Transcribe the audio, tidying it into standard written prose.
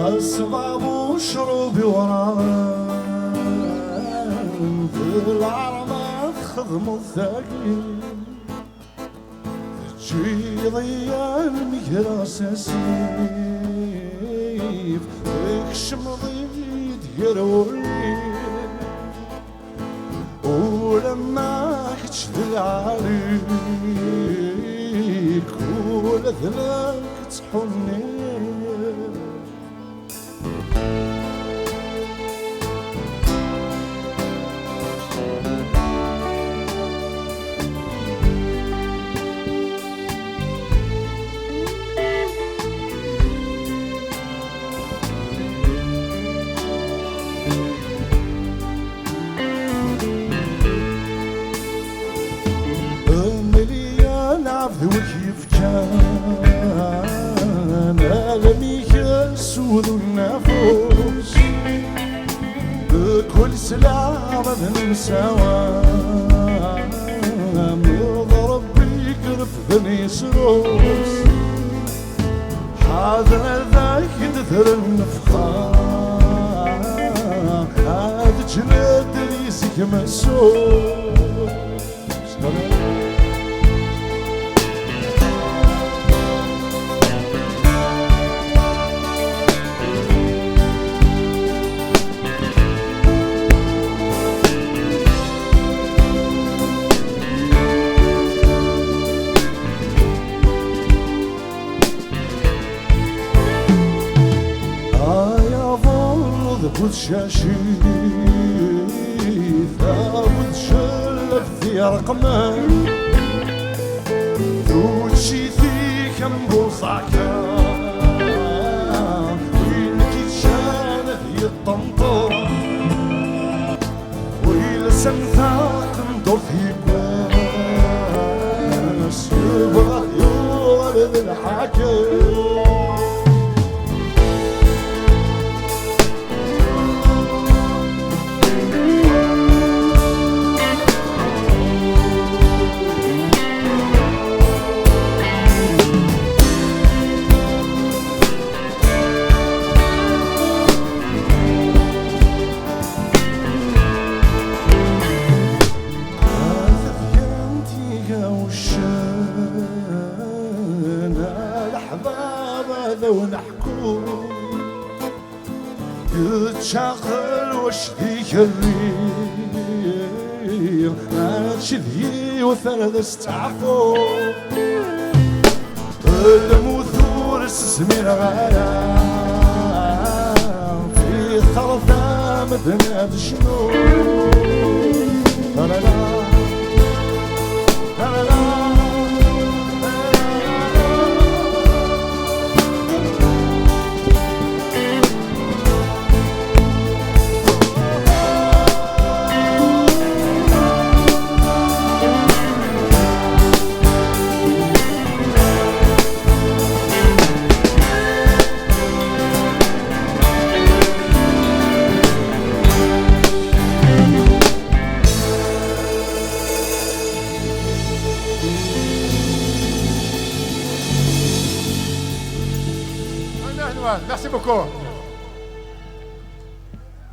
أسباب وشروبي وران في العرمة خدموا الثقيل تجي ضيا المكراس سيف اكشم ضيد يرولي ولما كتشد عليك ولذنك تحني وكيف كان ألمي يسود النفوس بكل سلامة بنسوام يضرب بيقرب ذني سروس حاضر ذاك دثر النفخان هاد جناد ريسك مسوس وتشاشي ثابت شلف في رقمه توشي ثيك مبوصاكا وين كيتشان في الطنطور ويلسن ثاق ندور في كواس يبغى يولد الحاكم ونحكو يتشاغل وش ذيك الرير هادشي ذي وثرد استعفو المثور السمير غايا في خرطة مدنات شنو لا لا لا لا Merci beaucoup.